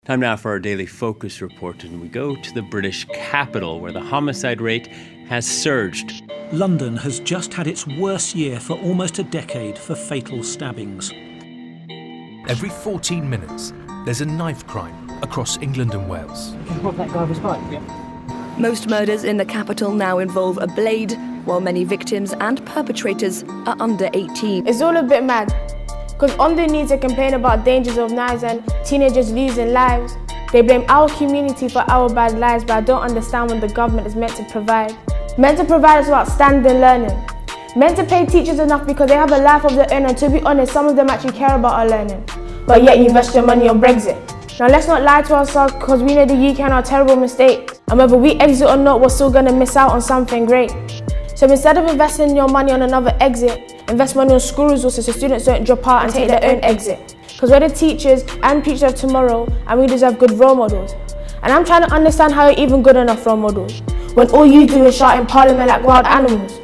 Time now for our daily focus report, and we go to the British capital, where the homicide rate has surged. London has just had its worst year for almost a decade for fatal stabbings. Every 14 minutes, there's a knife crime across England and Wales. Can you pop that guy with his bike? Yeah. Most murders in the capital now involve a blade, while many victims and perpetrators are under 18. It's all a bit mad, because on the news they complain about dangers of knives and teenagers losing lives. They blame our community for our bad lives, but I don't understand what the government is meant to provide. Meant to provide us with outstanding learning. Meant to pay teachers enough because they have a life of their own, and to be honest, some of them actually care about our learning. But yet you invest your money on Brexit. Now let's not lie to ourselves, because we know the UK and our terrible mistakes. And whether we exit or not, we're still going to miss out on something great. So instead of investing your money on another exit, invest money on school resources so students don't drop out and take their own exit. Because we're the teachers and future of tomorrow, and we deserve good role models. And I'm trying to understand how you're even good enough role models, when all you do is shout in parliament like wild animals.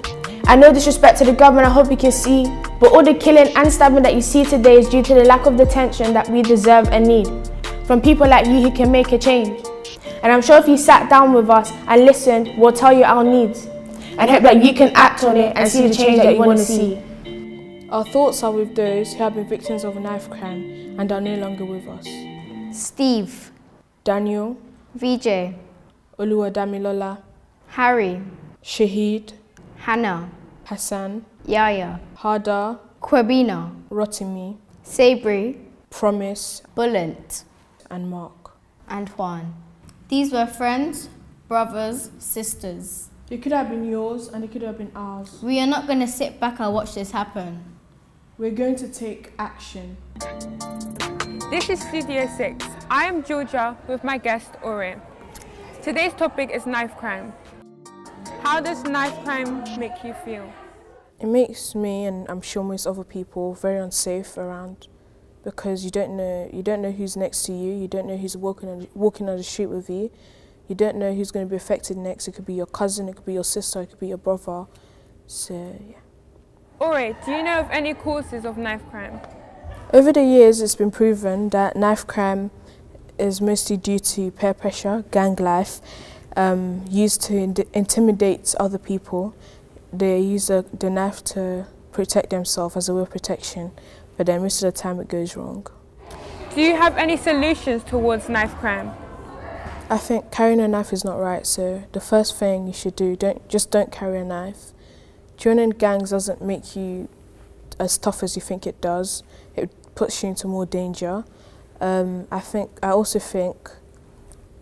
I know disrespect to the government, I hope you can see, but all the killing and stabbing that you see today is due to the lack of detention that we deserve and need, from people like you who can make a change. And I'm sure if you sat down with us and listened, we'll tell you our needs, and hope that you can act on it and see the change that you want to see. Our thoughts are with those who have been victims of a knife crime and are no longer with us. Steve, Daniel, VJ, Oluwadamilola, Harry, Shahid, Hannah, Hassan, Yaya, Hada, Kwabina, Rotimi, Sabri, Promise, Bullet, and Mark. and Juan. These were friends, brothers, sisters. It could have been yours and it could have been ours. We are not going to sit back and watch this happen. We're going to take action. This is Studio 6. I am Georgia with my guest Ore. Today's topic is knife crime. How does knife crime make you feel? It makes me, and I'm sure most other people, very unsafe around, because you don't know who's next to you. You don't know who's walking on the street with you. You don't know who's going to be affected next. It could be your cousin, it could be your sister, it could be your brother. So yeah. Ore, do you know of any causes of knife crime? Over the years, it's been proven that knife crime is mostly due to peer pressure, gang life, used to intimidate other people. They use the knife to protect themselves as a way of protection, but then most of the time it goes wrong. Do you have any solutions towards knife crime? I think carrying a knife is not right, so the first thing you should do, don't carry a knife. Joining gangs doesn't make you as tough as you think it does. It puts you into more danger. I also think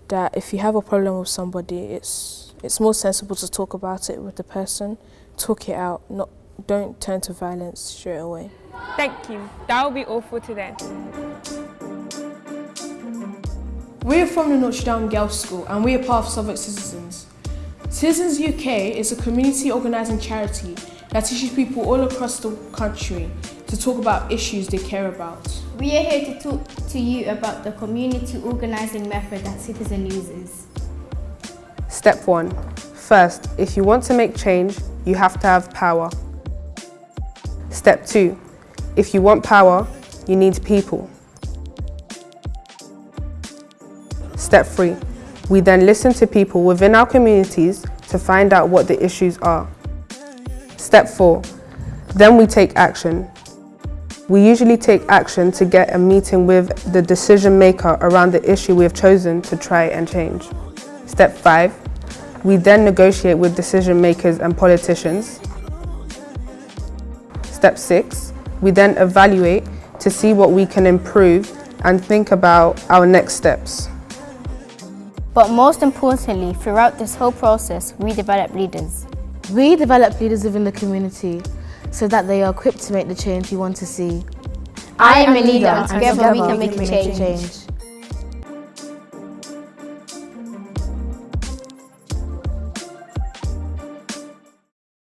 that if you have a problem with somebody, it's more sensible to talk about it with the person, talk it out, don't turn to violence straight away. Thank you. That will be all for today. We're from the Notre Dame Girls' School and we are part of Southwark Citizens. Citizens UK is a community organising charity that teaches people all across the country to talk about issues they care about. We are here to talk to you about the community organising method that Citizen uses. Step 1. First, if you want to make change, you have to have power. Step 2. If you want power, you need people. Step 3. We then listen to people within our communities to find out what the issues are. Step 4. Then we take action. We usually take action to get a meeting with the decision maker around the issue we have chosen to try and change. Step 5. We then negotiate with decision makers and politicians. Step 6. We then evaluate to see what we can improve and think about our next steps. But most importantly, throughout this whole process, we develop leaders. We develop leaders within the community so that they are equipped to make the change we want to see. I am a leader, and together we can make a change.